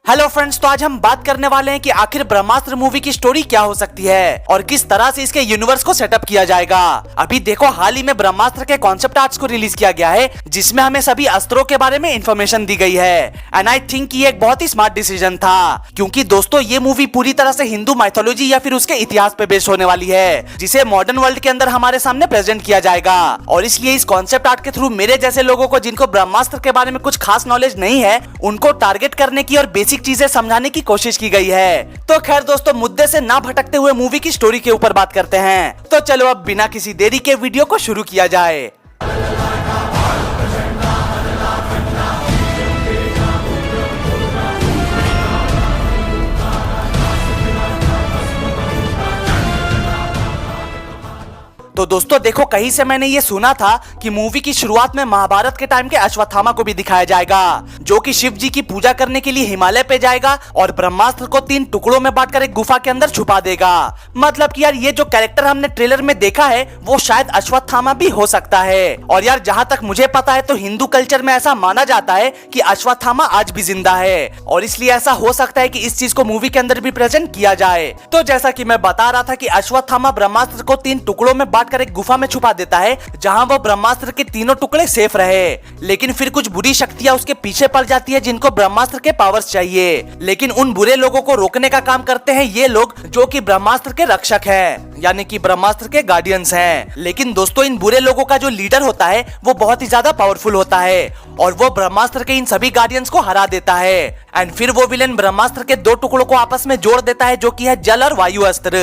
Hello friends, तो आज हम बात करने वाले हैं कि आखिर ब्रह्मास्त्र मूवी की स्टोरी क्या हो सकती है और किस तरह से इसके यूनिवर्स को सेटअप किया जाएगा। अभी देखो, हाल ही में ब्रह्मास्त्र के कॉन्सेप्ट आर्ट्स को रिलीज किया गया है, जिसमें हमें सभी अस्त्रों के बारे में इंफॉर्मेशन दी गई है। एंड आई थिंक ये एक बहुत ही स्मार्ट डिसीजन था, क्योंकि दोस्तों ये मूवी पूरी तरह से हिंदू माइथोलॉजी या फिर उसके इतिहास पे बेस्ड होने वाली है, जिसे मॉडर्न वर्ल्ड के अंदर हमारे सामने प्रेजेंट किया जाएगा। और इसलिए इस कॉन्सेप्ट आर्ट के थ्रू मेरे जैसे लोगों को, जिनको ब्रह्मास्त्र के बारे में कुछ खास नॉलेज नहीं है, उनको टारगेट करने की और बेसिक चीजें समझाने की कोशिश की गई है। तो खैर दोस्तों, मुद्दे से ना भटकते हुए मूवी की स्टोरी के ऊपर बात करते हैं। तो चलो अब बिना किसी देरी के वीडियो को शुरू किया जाए। तो दोस्तों देखो, कहीं से मैंने ये सुना था कि मूवी की शुरुआत में महाभारत के टाइम के अश्वत्थामा को भी दिखाया जाएगा, जो कि शिव जी की पूजा करने के लिए हिमालय पे जाएगा और ब्रह्मास्त्र को 3 टुकड़ों में बांटकर एक गुफा के अंदर छुपा देगा। मतलब कि यार, ये जो कैरेक्टर हमने ट्रेलर में देखा है वो शायद अश्वत्थामा भी हो सकता है। और यार, जहां तक मुझे पता है तो हिंदू कल्चर में ऐसा माना जाता है कि अश्वत्थामा आज भी जिंदा है, और इसलिए ऐसा हो सकता है कि इस चीज को मूवी के अंदर भी प्रेजेंट किया जाए। तो जैसा कि मैं बता रहा था कि अश्वत्थामा ब्रह्मास्त्र को 3 टुकड़ों में कर एक गुफा में छुपा देता है, जहां वो ब्रह्मास्त्र के तीनों टुकड़े सेफ रहे। लेकिन फिर कुछ बुरी शक्तियां उसके पीछे पड़ जाती है, जिनको ब्रह्मास्त्र के पावर्स चाहिए। लेकिन उन बुरे लोगों को रोकने का काम करते हैं ये लोग, जो कि ब्रह्मास्त्र के रक्षक हैं, यानी कि ब्रह्मास्त्र के गार्डियंस हैं। लेकिन दोस्तों, इन बुरे लोगों का जो लीडर होता है वो बहुत ही ज्यादा पावरफुल होता है, और वो ब्रह्मास्त्र के इन सभी गार्डियंस को हरा देता है। एंड फिर वो विलेन ब्रह्मास्त्र के 2 टुकड़ों को आपस में जोड़ देता है, जो कि है जल और वायु अस्त्र।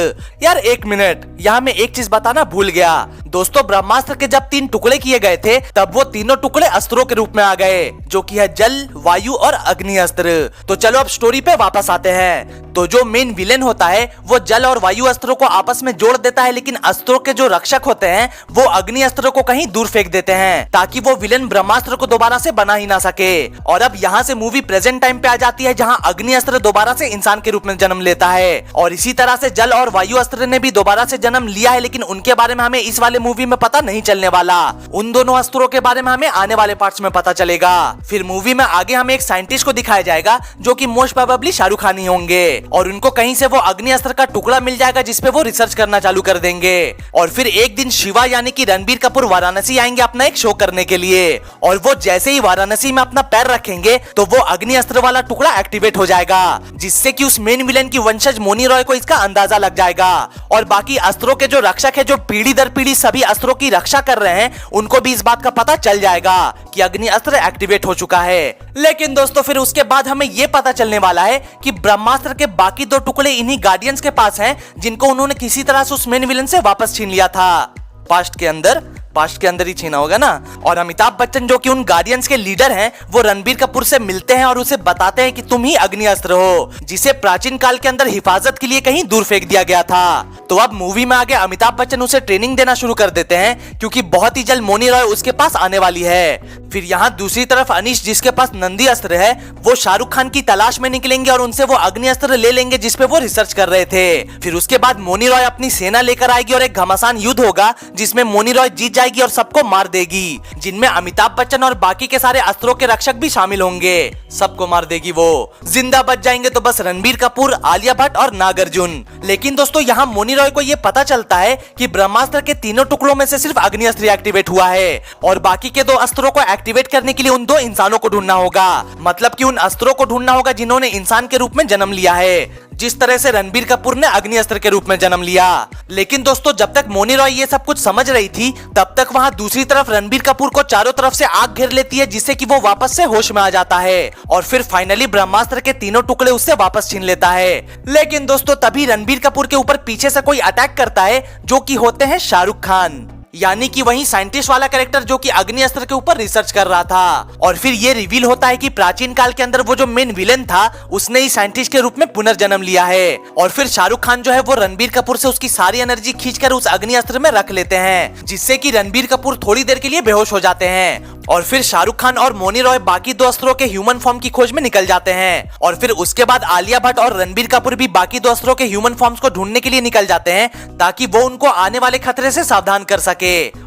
यार एक मिनट, यहाँ मैं एक चीज बताना भूल गया। दोस्तों, ब्रह्मास्त्र के जब 3 टुकड़े किए गए थे, तब वो तीनों टुकड़े अस्त्रों के रूप में आ गए, जो कि है जल, वायु और अग्नि अस्त्र। तो चलो अब स्टोरी पे वापस आते हैं। तो जो मेन विलेन होता है वो जल और वायु अस्त्रों को आपस में जोड़ देता है, लेकिन अस्त्रों के जो रक्षक होते हैं वो अग्नि अस्त्रों को कहीं दूर फेंक देते हैं, ताकि वो विलेन ब्रह्मास्त्र को दोबारा से बना ही ना सके। और अब यहाँ से मूवी प्रेजेंट टाइम पे आ जाती है, जहाँ अग्नि अस्त्र दोबारा से इंसान के रूप में जन्म लेता है। और इसी तरह से जल और वायु अस्त्र ने भी दोबारा से जन्म लिया है, लेकिन उनके बारे में हमें इस वाले मूवी में पता नहीं चलने वाला। उन दोनों अस्त्रों के बारे में हमें आने वाले पार्ट्स में पता चलेगा। फिर मूवी में आगे हमें एक साइंटिस्ट को दिखाया जाएगा, जो कि मोस्ट प्रोबेबली शाहरुख खान ही होंगे, और उनको कहीं से वो अग्नि अस्त्र का टुकड़ा मिल जाएगा, जिसपे वो रिसर्च करना चालू कर देंगे। और फिर एक दिन शिवा यानी कि रणबीर कपूर वाराणसी आएंगे अपना एक शो करने के लिए, और वो जैसे ही वाराणसी में अपना पैर रखेंगे तो वो अग्नि अस्त्र वाला टुकड़ा एक्टिवेट हो जाएगा, जिससे कि उस मेन विलेन की वंशज मोनी रॉय को इसका अंदाजा लग जाएगा। और बाकी अस्त्रों के जो रक्षक है, जो पीढ़ी दर पीढ़ी सभी अस्त्रों की रक्षा कर रहे हैं, उनको भी इस बात का पता चल जाएगा कि अग्नि अस्त्र एक्टिवेट हो चुका है। लेकिन दोस्तों, फिर उसके बाद हमें ये पता चलने वाला है कि ब्रह्मास्त्र के बाकी 2 टुकड़े इन्हीं गार्डियंस के पास हैं, जिनको उन्होंने किसी तरह से उस मेन विलेन से वापस छीन लिया था। पास्ट के अंदर ही छीना होगा ना। और अमिताभ बच्चन, जो कि उन गार्डियंस के लीडर हैं, वो रणबीर कपूर से मिलते हैं और उसे बताते हैं कि तुम ही अग्नि अस्त्र हो, जिसे प्राचीन काल के अंदर हिफाजत के लिए कहीं दूर फेंक दिया गया था। तो अब मूवी में आगे अमिताभ बच्चन उसे ट्रेनिंग देना शुरू कर देते हैं, क्योंकि बहुत ही जल्द मोनी रॉय उसके पास आने वाली है। फिर यहाँ दूसरी तरफ अनीश, जिसके पास नंदी अस्त्र है, वो शाहरुख खान की तलाश में निकलेंगे और उनसे वो अग्नि अस्त्र ले लेंगे, जिसपे वो रिसर्च कर रहे थे। फिर उसके बाद मोनी रॉय अपनी सेना लेकर आएगी और एक घमासान युद्ध होगा, जिसमें मोनी रॉय जीत जाएगी और सबको मार देगी, जिनमें अमिताभ बच्चन और बाकी के सारे अस्त्रों के रक्षक भी शामिल होंगे। सबको मार देगी वो। जिंदा बच जाएंगे तो बस रणबीर कपूर, आलिया भट्ट और नागार्जुन। लेकिन दोस्तों, यहाँ मोनी रॉय को ये पता चलता है कि ब्रह्मास्त्र के तीनों टुकड़ों में से सिर्फ अग्नि अस्त्र एक्टिवेट हुआ है, और बाकी के 2 अस्त्रों को एक्टिवेट करने के लिए उन 2 इंसानों को ढूंढना होगा। मतलब कि उन अस्त्रों को ढूंढना होगा जिन्होंने इंसान के रूप में जन्म लिया है, जिस तरह से रणबीर कपूर ने अग्नि अस्त्र के रूप में जन्म लिया। लेकिन दोस्तों, जब तक मोनी रॉय ये सब कुछ समझ रही थी, तब तक वहां दूसरी तरफ रणबीर कपूर को चारों तरफ से आग घेर लेती है, जिससे कि वो वापस से होश में आ जाता है, और फिर फाइनली ब्रह्मास्त्र के तीनों टुकड़े उससे वापस छीन लेता है। लेकिन दोस्तों, तभी रणबीर कपूर के ऊपर पीछे से कोई अटैक करता है, जो कि होते हैं शाहरुख खान, यानी कि वही साइंटिस्ट वाला कैरेक्टर, जो कि अग्नि अस्त्र के ऊपर रिसर्च कर रहा था। और फिर ये रिवील होता है कि प्राचीन काल के अंदर वो जो मेन विलेन था, उसने ही साइंटिस्ट के रूप में पुनर्जन्म लिया है। और फिर शाहरुख खान जो है वो रणबीर कपूर से उसकी सारी एनर्जी खींचकर उस अग्नि अस्त्र में रख लेते हैं, जिससे कि रणबीर कपूर थोड़ी देर के लिए बेहोश हो जाते हैं। और फिर शाहरुख खान और मोनी रॉय बाकी 2 अस्त्रों के ह्यूमन फॉर्म की खोज में निकल जाते हैं। और फिर उसके बाद आलिया भट्ट और रणबीर कपूर भी बाकी 2 अस्त्रों के ह्यूमन फॉर्म्स को ढूंढने के लिए निकल जाते हैं, ताकि वो उनको आने वाले खतरे से सावधान कर सके।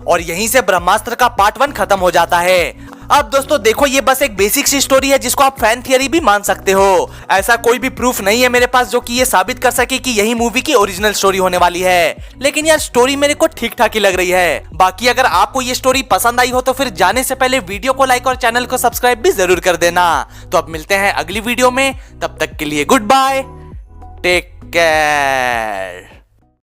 और यहीं से ब्रह्मास्त्र का पार्ट 1 खत्म हो जाता है। अब दोस्तों देखो, ये बस एक बेसिक सी स्टोरी है जिसको आप फैन थियरी भी मान सकते हो। ऐसा कोई भी प्रूफ नहीं है मेरे पास जो कि ये साबित कर सके कि यही मूवी की ओरिजिनल स्टोरी होने वाली है, लेकिन यार स्टोरी मेरे को ठीक ठाक ही लग रही है। बाकी अगर आपको ये स्टोरी पसंद आई हो तो फिर जाने से पहले वीडियो को लाइक और चैनल को सब्सक्राइब भी जरूर कर देना। तो अब मिलते हैं अगली वीडियो में, तब तक के लिए गुड बाय, टेक केयर।